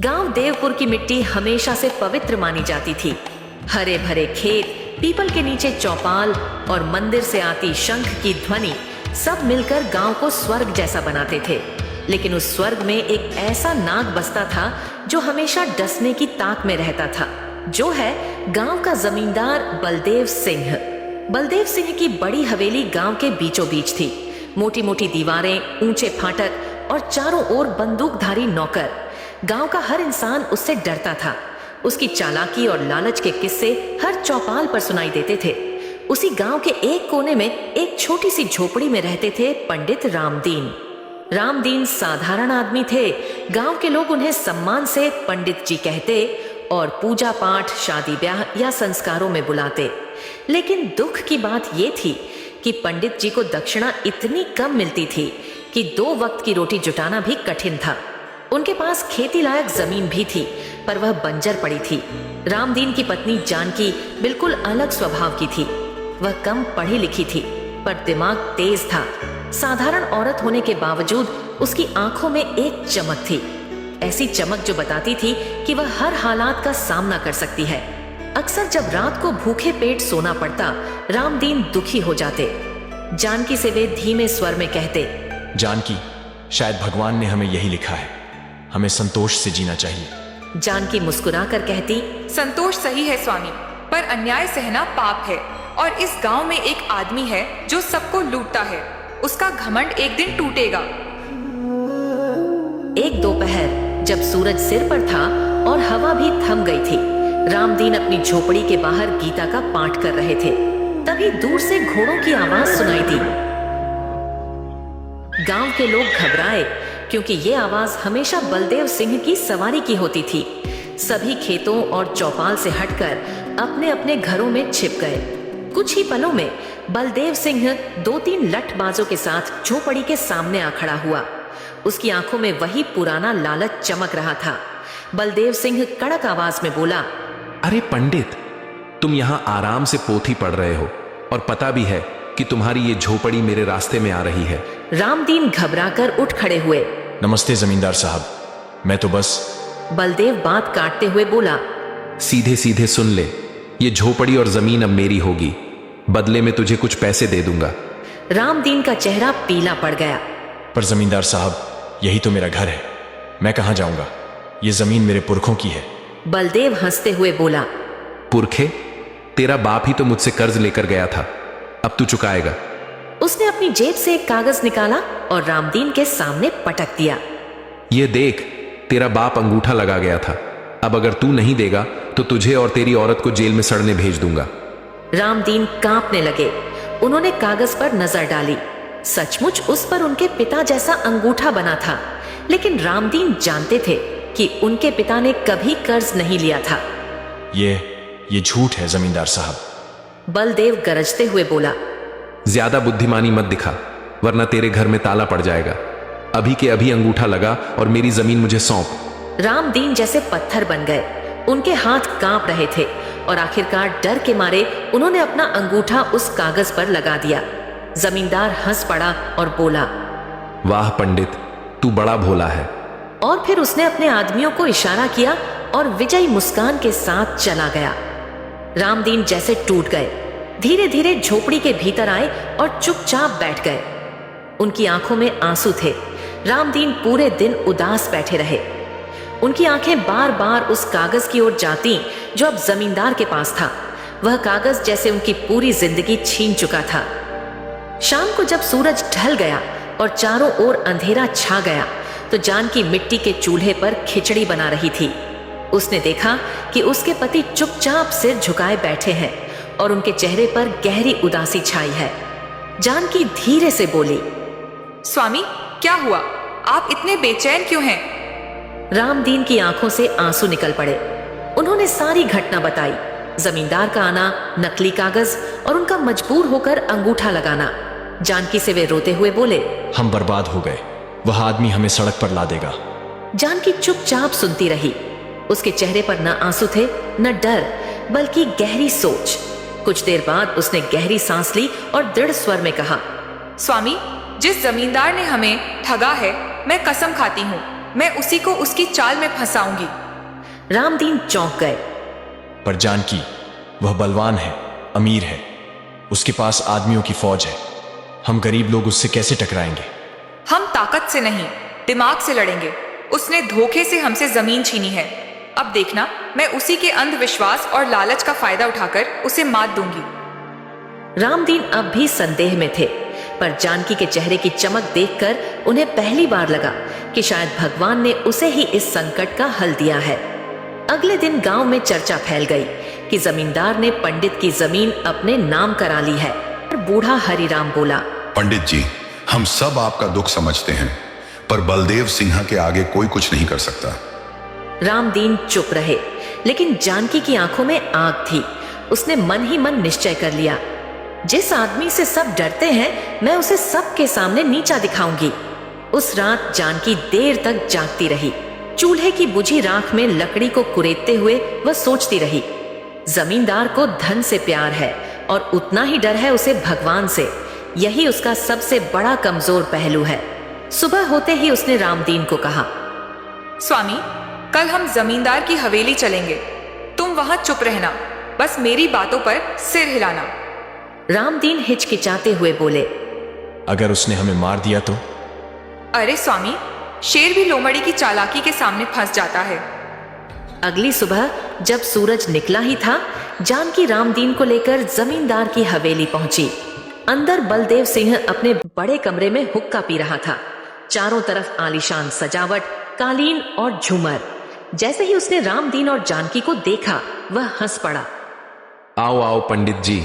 गांव देवपुर की मिट्टी हमेशा से पवित्र मानी जाती थी। हरे भरे खेत, पीपल के नीचे चौपाल और मंदिर से आती शंख की ध्वनि सब मिलकर गांव को स्वर्ग जैसा बनाते थे। लेकिन उस स्वर्ग में एक ऐसा नाग बसता था जो हमेशा डसने की ताक में रहता था, जो है गांव का जमींदार बलदेव सिंह। बलदेव सिंह की बड़ी हवेली गांव के बीचों बीच थी। मोटी मोटी दीवारें, ऊंचे फाटक और चारों ओर बंदूकधारी नौकर। गांव का हर इंसान उससे डरता था। उसकी चालाकी और लालच के किस्से हर चौपाल पर सुनाई देते थे। उसी गांव के एक कोने में एक छोटी सी झोपड़ी में रहते थे पंडित रामदीन। रामदीन साधारण आदमी थे। गांव के लोग उन्हें सम्मान से पंडित जी कहते और पूजा पाठ, शादी ब्याह या संस्कारों में बुलाते। लेकिन दुख की बात यह थी कि पंडित जी को दक्षिणा इतनी कम मिलती थी कि 2 वक्त की रोटी जुटाना भी कठिन था। उनके पास खेती लायक जमीन भी थी, पर वह बंजर पड़ी थी। रामदीन की पत्नी जानकी बिल्कुल अलग स्वभाव की थी। वह कम पढ़ी लिखी थी, पर दिमाग तेज था। साधारण औरत होने के बावजूद उसकी आंखों में एक चमक थी, ऐसी चमक जो बताती थी कि वह हर हालात का सामना कर सकती है। अक्सर जब रात को भूखे पेट सोना पड़ता, रामदीन दुखी हो जाते। जानकी से वे धीमे स्वर में कहते, जानकी, शायद भगवान ने हमें यही लिखा है, हमें संतोष से जीना चाहिए। जानकी मुस्कुराकर कहती, संतोष सही है स्वामी, पर अन्याय सहना पाप है। और इस गांव में एक आदमी है जो सबको लूटता है। उसका घमंड एक दिन टूटेगा। एक दोपहर जब सूरज सिर पर था और हवा भी थम गई थी, रामदीन अपनी झोपड़ी के बाहर गीता का पाठ कर रहे थे। तभी दूर से घोड़ों की आवाज सुनाई दी। गांव के लोग घबराए, क्योंकि ये आवाज हमेशा बलदेव सिंह की सवारी की होती थी। सभी खेतों और चौपाल से हटकर अपने अपने घरों में छिप गए। कुछ ही पलों में बलदेव सिंह 2-3 लठबाजों के साथ झोपड़ी के सामने आ खड़ा हुआ। उसकी आंखों में वही पुराना लालच चमक रहा था। बलदेव सिंह कड़क आवाज में बोला, अरे पंडित, तुम यहाँ आराम से पोथी पढ़ रहे हो और पता भी है कि तुम्हारी ये झोपड़ी मेरे रास्ते में आ रही है। रामदीन घबराकर उठ खड़े हुए। नमस्ते जमींदार साहब, मैं तो बस। बलदेव बात काटते हुए बोला, सीधे सीधे सुन ले, ये झोपड़ी और जमीन अब मेरी होगी। बदले में तुझे कुछ पैसे दे दूंगा। रामदीन का चेहरा पीला पड़ गया। पर जमींदार साहब, यही तो मेरा घर है, मैं कहां जाऊंगा? ये जमीन मेरे पुरखों की है। बलदेव हंसते हुए बोला, पुरखे? तेरा बाप ही तो मुझसे कर्ज लेकर गया था, अब तू चुकाएगा। उसने अपनी जेब से एक कागज निकाला और रामदीन के सामने पटक दिया। ये देख, तेरा बाप अंगूठा लगा गया था। अब अगर तू नहीं देगा तो तुझे और तेरी औरत को जेल में सड़ने भेज दूंगा। रामदीन कांपने लगे। उन्होंने कागज पर नजर डाली। सचमुच उस पर उनके पिता जैसा अंगूठा बना था। लेकिन रामदीन जानते थे कि उनके पिता ने कभी कर्ज नहीं लिया था। ये झूठ है जमींदार साहब। बलदेव गरजते हुए बोला, ज्यादा बुद्धिमानी मत दिखा, वरना तेरे घर में ताला पड़ जाएगा। अभी के अभी अंगूठा लगा और मेरी जमीन मुझे सौंप। रामदीन जैसे पत्थर बन गए। उनके हाथ कांप रहे थे और आखिरकार डर के मारे उन्होंने अपना अंगूठा उस कागज पर लगा दिया। जमींदार हंस पड़ा और बोला, वाह पंडित, तू बड़ा भोला है। और फिर उसने अपने आदमियों को इशारा किया और विजयी मुस्कान के साथ चला गया। रामदीन जैसे टूट गए। धीरे धीरे झोपड़ी के भीतर आए और चुपचाप बैठ गए। उनकी आंखों में आंसू थे। रामदीन पूरे दिन उदास बैठे रहे। उनकी आंखें बार बार उस कागज की ओर जाती जो अब जमींदार के पास था। वह कागज जैसे उनकी पूरी जिंदगी छीन चुका था। शाम को जब सूरज ढल गया और चारों ओर अंधेरा छा गया, तो जानकी मिट्टी के चूल्हे पर खिचड़ी बना रही थी। उसने देखा कि उसके पति चुपचाप सिर झुकाए बैठे हैं और उनके चेहरे पर गहरी उदासी छाई है। जानकी धीरे से बोली, स्वामी, क्या हुआ? आप इतने बेचैन क्यों हैं? रामदीन की आंखों से आंसू निकल पड़े। उन्होंने सारी घटना बताई। जमींदार का आना, नकली कागज और उनका मजबूर होकर अंगूठा लगाना। जानकी से वे रोते हुए बोले, हम बर्बाद हो गए, वह आदमी हमें सड़क पर ला देगा। जानकी चुपचाप सुनती रही। उसके चेहरे पर न आंसू थे, न डर, बल्कि गहरी सोच। कुछ देर बाद उसने गहरी सांस ली और दृढ़ स्वर में कहा, स्वामी, जिस जमींदार ने हमें ठगा है, मैं कसम खाती हूँ मैं उसी को उसकी चाल में फंसाऊंगी। रामदीन चौंक गए। पर जानकी, वह बलवान है, अमीर है, उसके पास आदमियों की फौज है। हम गरीब लोग उससे कैसे टकराएंगे? हम ताकत से नहीं, दिमाग से लड़ेंगे। उसने धोखे से हमसे जमीन छीनी है। अब देखना, मैं उसी के अंधविश्वास और लालच का फायदा उठाकर उसे मात दूंगी। रामदीन अब भी संदेह में थे, पर जानकी के चेहरे की चमक देखकर उन्हें पहली बार लगा कि शायद भगवान ने उसे ही इस संकट का हल दिया है। अगले दिन गांव में चर्चा फैल गई कि जमींदार ने पंडित की जमीन अपने नाम करा ली है। बूढ़ा हरिराम बोला, पंडित जी, हम सब आपका दुख समझते हैं, पर बलदेव सिंह के आगे कोई कुछ नहीं कर सकता। रामदीन चुप रहे, लेकिन जानकी की आंखों में आग थी। उसने मन ही मन निश्चय कर लिया, जिस आदमी से सब डरते हैं, मैं उसे सबके सामने नीचा दिखाऊंगी। उस रात जानकी देर तक जागती रही। चूल्हे की बुझी राख में लकड़ी को कुरेदते हुए वह सोचती रही, जमींदार को धन से प्यार है और उतना ही डर है उसे भगवान से। यही उसका सबसे बड़ा कमजोर पहलू है। सुबह होते ही उसने रामदीन को कहा, स्वामी, कल हम जमींदार की हवेली चलेंगे। तुम वहां चुप रहना, बस मेरी बातों पर सिर हिलाना। रामदीन हिचकिचाते हुए बोले, अगर उसने हमें मार दिया तो? अरे स्वामी, शेर भी लोमड़ी की चालाकी के सामने फंस जाता है। अगली सुबह जब सूरज निकला ही था, जानकी रामदीन को लेकर जमींदार की हवेली पहुंची। अंदर बलदेव सिंह अपने बड़े कमरे में हुक्का पी रहा था। चारों तरफ आलीशान सजावट, कालीन और झूमर। जैसे ही उसने रामदीन और जानकी को देखा, वह हंस पड़ा। आओ आओ पंडित जी,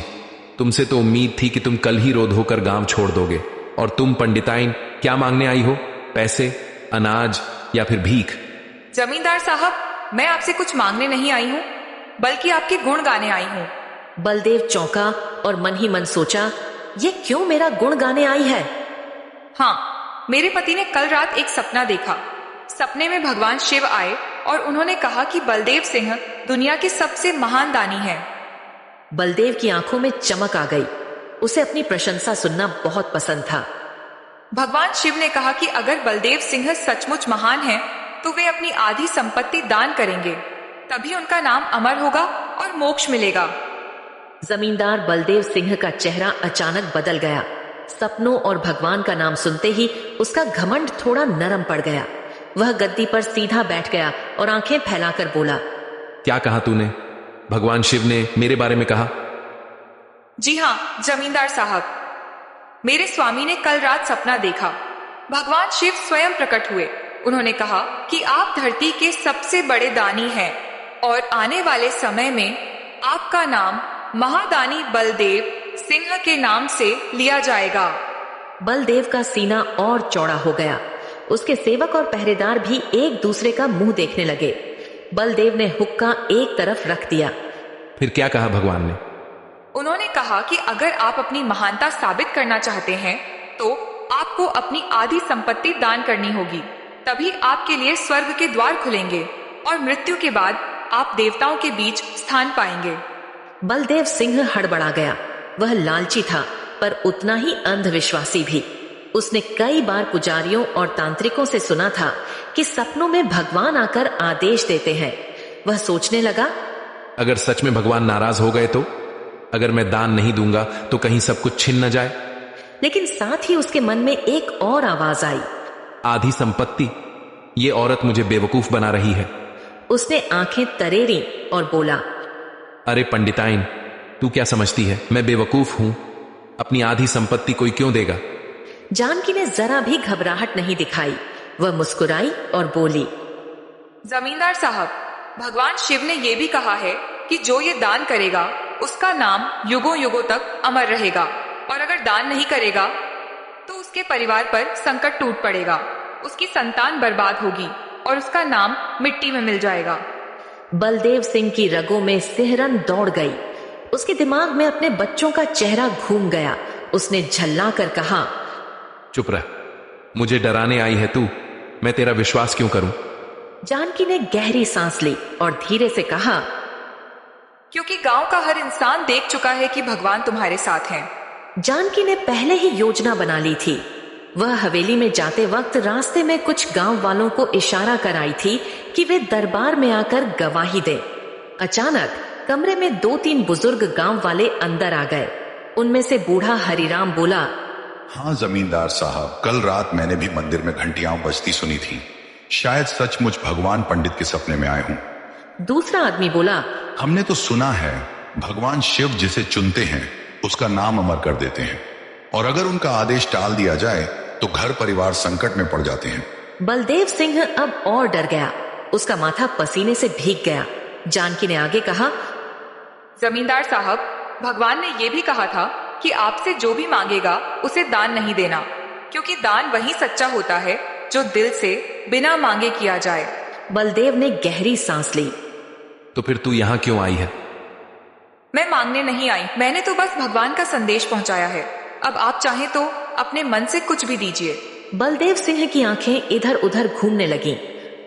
तुमसे तो उम्मीद थी कि तुम कल ही रोध होकर गांव छोड़ दोगे। और तुम पंडिताइन क्या मांगने आई हो? पैसे, अनाज या फिर भीख? जमींदार साहब, मैं आपसे कुछ मांगने नहीं आई हूँ, बल्कि आपके गुण गाने आई हूँ। बलदेव चौंका और मन ही मन सोचा, ये क्यों मेरा गुण गाने आई है? हाँ, मेरे पति ने कल रात एक सपना देखा। सपने में भगवान शिव आए और उन्होंने कहा कि बलदेव सिंह दुनिया के सबसे महान दानी हैं। बलदेव की आंखों में चमक आ गई। उसे अपनी प्रशंसा सुनना बहुत पसंद था। भगवान शिव ने कहा कि अगर बलदेव सिंह सचमुच महान हैं, तो वे अपनी आधी संपत्ति दान करेंगे, तभी उनका नाम अमर होगा और मोक्ष मिलेगा। जमींदार बलदेव सिंह का चेहरा अचानक बदल गया। सपनों और भगवान का नाम सुनते ही उसका घमंड थोड़ा नरम पड़ गया। वह गद्दी पर सीधा बैठ गया और आंखें फैलाकर बोला, क्या कहा तूने? भगवान शिव ने मेरे बारे में कहा? जी हाँ जमींदार साहब, मेरे स्वामी ने कल रात सपना देखा। भगवान शिव स्वयं प्रकट हुए। उन्होंने कहा कि आप धरती के सबसे बड़े दानी हैं और आने वाले समय में आपका नाम महादानी बलदेव सिंह के नाम से लिया जाएगा। बलदेव का सीना और चौड़ा हो गया। उसके सेवक और पहरेदार भी एक दूसरे का मुंह देखने लगे। बलदेव ने हुक्का एक तरफ रख दिया। फिर क्या कहा भगवान ने? उन्होंने कहा कि अगर आप अपनी महानता साबित करना चाहते हैं, तो आपको अपनी आधी संपत्ति दान करनी होगी। तभी आपके लिए स्वर्ग के द्वार खुलेंगे और मृत्यु के बाद आप देवताओं के बीच स्थान पाएंगे। बलदेव सिंह हड़बड़ा गया। वह लालची था, पर उतना ही अंधविश्वासी भी। उसने कई बार पुजारियों और तांत्रिकों से सुना था कि सपनों में भगवान आकर आदेश देते हैं। वह सोचने लगा, अगर सच में भगवान नाराज हो गए तो? अगर मैं दान नहीं दूंगा तो कहीं सब कुछ छिन न जाए? लेकिन साथ ही उसके मन में एक और आवाज आई, आधी संपत्ति? ये औरत मुझे बेवकूफ बना रही है। उसने आंखें तरेरी और बोला, अरे पंडिताइन, तू क्या समझती है मैं बेवकूफ हूं? अपनी आधी संपत्ति कोई क्यों देगा? जानकी ने जरा भी घबराहट नहीं दिखाई। वह मुस्कुराई और बोली, जमींदार साहब, भगवान शिव ने यह भी कहा है कि जो ये दान करेगा उसका नाम युगों युगों तक अमर रहेगा, और अगर दान नहीं करेगा तो उसके परिवार पर संकट टूट पड़ेगा, उसकी संतान बर्बाद होगी और उसका नाम मिट्टी में मिल जाएगा। बलदेव सिंह की रगों में सिहरन दौड़ गई। उसके दिमाग में अपने बच्चों का चेहरा घूम गया। उसने झल्ला कर कहा, चुप रह, मुझे डराने आई है तू, मैं तेरा विश्वास क्यों करूं? जानकी ने गहरी सांस ली और धीरे से कहा, क्योंकि गांव का हर इंसान देख चुका है कि भगवान तुम्हारे साथ हैं। जानकी ने पहले ही योजना बना ली थी। वह हवेली में जाते वक्त रास्ते में कुछ गांव वालों को इशारा कर आई थी कि वे दरबार में आकर गवाही दें। अचानक कमरे में 2-3 बुजुर्ग गांव वाले अंदर आ गए। उनमें से बूढ़ा हरिराम बोला, हाँ जमींदार साहब, कल रात मैंने भी मंदिर में घंटियां बजती सुनी थी। शायद सचमुच भगवान पंडित के सपने में आए हूं। दूसरा आदमी बोला, हमने तो सुना है भगवान शिव जिसे चुनते हैं उसका नाम अमर कर देते हैं, और अगर उनका आदेश टाल दिया जाए तो घर परिवार संकट में पड़ जाते हैं। बलदेव सिंह अब और डर गया। उसका माथा पसीने से भीग गया। जानकी ने आगे कहा, जमींदार साहब, भगवान ने यह भी कहा था कि आपसे जो भी मांगेगा उसे दान नहीं देना, क्योंकि दान वही सच्चा होता है जो दिल से बिना मांगे किया जाए। बलदेव ने गहरी सांस ली। तो फिर तू यहां क्यों आई है? मैं मांगने नहीं आई, मैंने तो बस भगवान का संदेश पहुंचाया है। अब आप चाहें तो अपने मन से कुछ भी दीजिए। बलदेव सिंह की आंखें इधर उधर घूमने लगीं।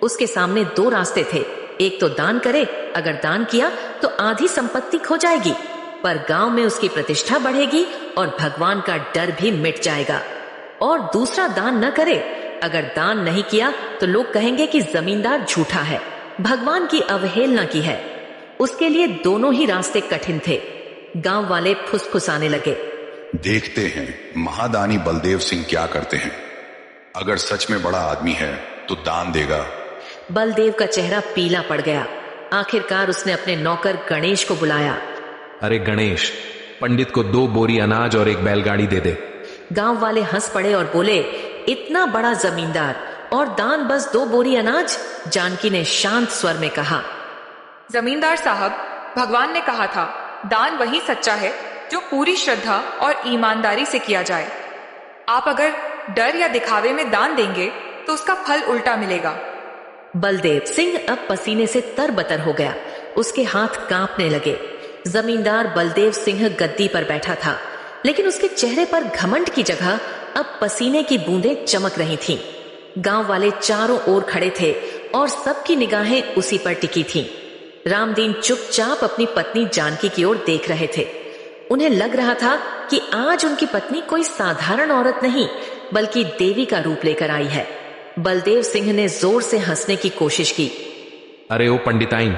उसके सामने 2 रास्ते थे। एक तो दान करे, अगर दान किया तो आधी संपत्ति खो जाएगी, पर गांव में उसकी प्रतिष्ठा बढ़ेगी और भगवान का डर भी मिट जाएगा। और दूसरा दान न करे, अगर दान नहीं किया तो लोग कहेंगे कि जमींदार झूठा है, भगवान की अवहेलना की है। उसके लिए दोनों ही रास्ते कठिन थे। गांव वाले फुसफुसाने लगे, देखते हैं महादानी बलदेव सिंह क्या करते हैं। अगर सच में बड़ा आदमी है तो दान देगा। बलदेव का चेहरा पीला पड़ गया। आखिरकार उसने अपने नौकर गणेश को बुलाया। अरे गणेश, पंडित को 2 बोरी अनाज और 1 बैलगाड़ी दे दे। गांव वाले हंस पड़े और बोले, इतना बड़ा जमींदार और दान बस 2 बोरी अनाज? जानकी ने शांत स्वर में कहा, जमींदार साहब, भगवान ने कहा था दान वही सच्चा है जो पूरी श्रद्धा और ईमानदारी से किया जाए। आप अगर डर या दिखावे में दान देंगे तो उसका फल उल्टा मिलेगा। बलदेव सिंह अब पसीने से तरबतर हो गया। उसके हाथ कांपने लगे। जमींदार बलदेव सिंह गद्दी पर बैठा था, लेकिन उसके चेहरे पर घमंड की जगह अब पसीने की बूंदें चमक रही थीं। गांव वाले चारों ओर खड़े थे और सबकी निगाहें उसी पर टिकी थीं। रामदीन चुपचाप अपनी पत्नी जानकी की ओर देख रहे थे। उन्हें लग रहा था कि आज उनकी पत्नी कोई साधारण औरत नहीं, बल्कि देवी का रूप लेकर आई है। बलदेव सिंह ने जोर से हंसने की कोशिश की। अरे ओ पंडिताइन,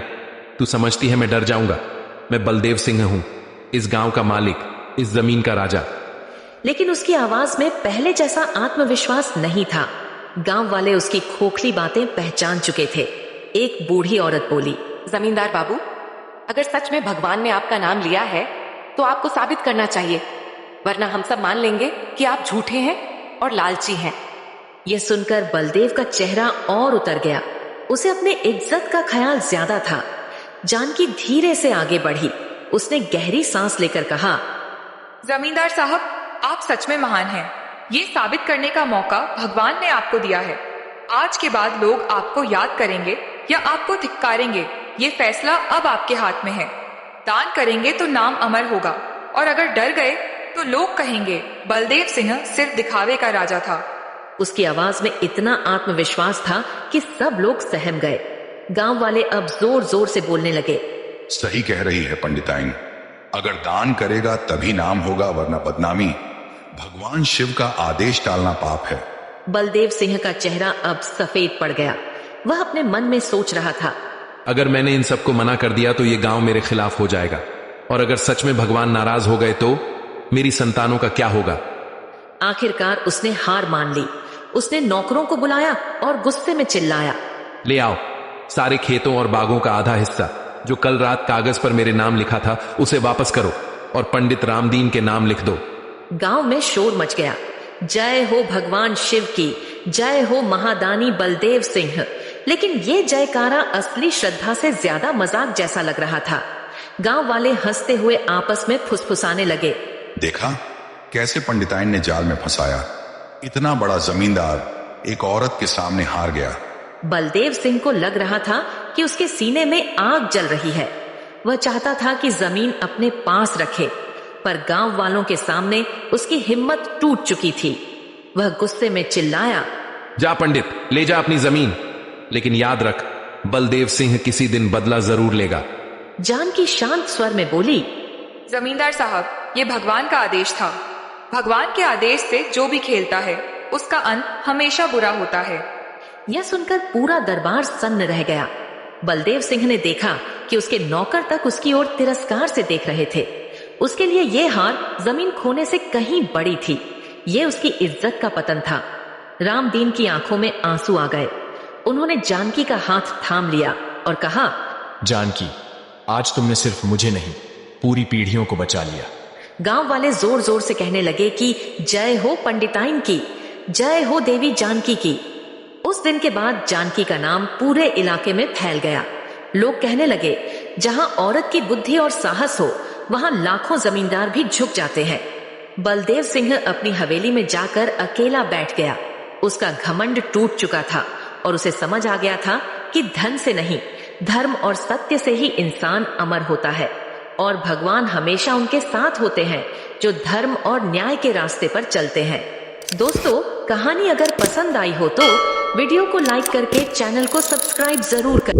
तू समझती है मैं डर जाऊंगा? मैं बलदेव सिंह हूं, इस गांव का मालिक, इस जमीन का राजा। लेकिन उसकी आवाज में पहले जैसा आत्मविश्वास नहीं था। गांव वाले उसकी खोखली बातें पहचान चुके थे। एक बूढ़ी औरत बोली, जमींदार बाबू, अगर सच में भगवान ने आपका नाम लिया है तो आपको साबित करना चाहिए, वरना हम सब मान लेंगे कि आप झूठे हैं और लालची हैं। यह सुनकर बलदेव का चेहरा और उतर गया। उसे अपने इज्जत का ख्याल ज्यादा था। जानकी धीरे से आगे बढ़ी। उसने गहरी सांस लेकर कहा, जमींदार साहब, आप सच में महान हैं। ये साबित करने का मौका भगवान ने आपको दिया है। आज के बाद लोग आपको याद करेंगे या आपको धिक्कारेंगे, ये फैसला अब आपके हाथ में है। दान करेंगे तो नाम अमर होगा, और अगर डर गए तो लोग कहेंगे बलदेव सिंह सिर्फ दिखावे का राजा था। उसकी आवाज में इतना आत्मविश्वास था कि सब लोग सहम गए। गांव वाले अब जोर जोर से बोलने लगे, सही कह रही है पंडिताइन, अगर दान करेगा तभी नाम होगा, वरना बदनामी। भगवान शिव का आदेश टालना पाप है। बलदेव सिंह का चेहरा अब सफेद पड़ गया। वह अपने मन में सोच रहा था, अगर मैंने इन सबको मना कर दिया तो ये गांव मेरे खिलाफ हो जाएगा, और अगर सच में भगवान नाराज हो गए तो मेरी संतानों का क्या होगा? आखिरकार उसने हार मान ली। उसने नौकरों को बुलाया और गुस्से में चिल्लाया, ले आओ सारे खेतों और बागों का आधा हिस्सा जो कल रात कागज पर मेरे नाम लिखा था उसे वापस करो, और पंडित रामदीन के नाम लिख दो। गांव में शोर मच गया। जय हो भगवान शिव की, जय हो महादानी बलदेव सिंह। लेकिन ये जयकारा असली श्रद्धा से ज्यादा मजाक जैसा लग रहा था। गांव वाले हंसते हुए आपस में फुसफुसाने लगे, देखा कैसे पंडिताइन ने जाल में फंसाया। इतना बड़ा जमींदार एक औरत के सामने हार गया। बलदेव सिंह को लग रहा था कि उसके सीने में आग जल रही है। वह चाहता था कि जमीन अपने पास रखे, पर गांव वालों के सामने उसकी हिम्मत टूट चुकी थी। वह गुस्से में चिल्लाया, जा पंडित, ले जा अपनी जमीन, लेकिन याद रख बलदेव सिंह किसी दिन बदला जरूर लेगा। जानकी शांत स्वर में बोली, जमींदार साहब, ये भगवान का आदेश था। भगवान के आदेश से जो भी खेलता है उसका अंत हमेशा बुरा होता है। यह सुनकर पूरा दरबार सन्न रह गया। बलदेव सिंह ने देखा कि उसके नौकर तक उसकी ओर तिरस्कार से देख रहे थे। उसके लिए यह हार जमीन खोने से कहीं बड़ी थी। ये उसकी इज्जत का पतन था। रामदीन की आंखों में आंसू आ गए। उन्होंने जानकी का हाथ थाम लिया और कहा, जानकी, आज तुमने सिर्फ मुझे नहीं, पूरी पीढ़ियों को बचा लिया। गांव वाले जोर जोर से कहने लगे कि जय हो पंडिताइन की, जय हो देवी जानकी की। उस दिन के बाद जानकी का नाम पूरे इलाके में फैल गया। लोग कहने लगे, जहां औरत की बुद्धि और साहस हो वहां लाखों जमींदार भी झुक जाते हैं। बलदेव सिंह अपनी हवेली में जाकर अकेला बैठ गया। उसका घमंड टूट चुका था और उसे समझ आ गया था कि धन से नहीं, धर्म और सत्य से ही इंसान अमर होता है और भगवान हमेशा उनके साथ होते हैं जो धर्म और न्याय के रास्ते पर चलते हैं। दोस्तों, कहानी अगर पसंद आई हो तो वीडियो को लाइक करके चैनल को सब्सक्राइब जरूर करें।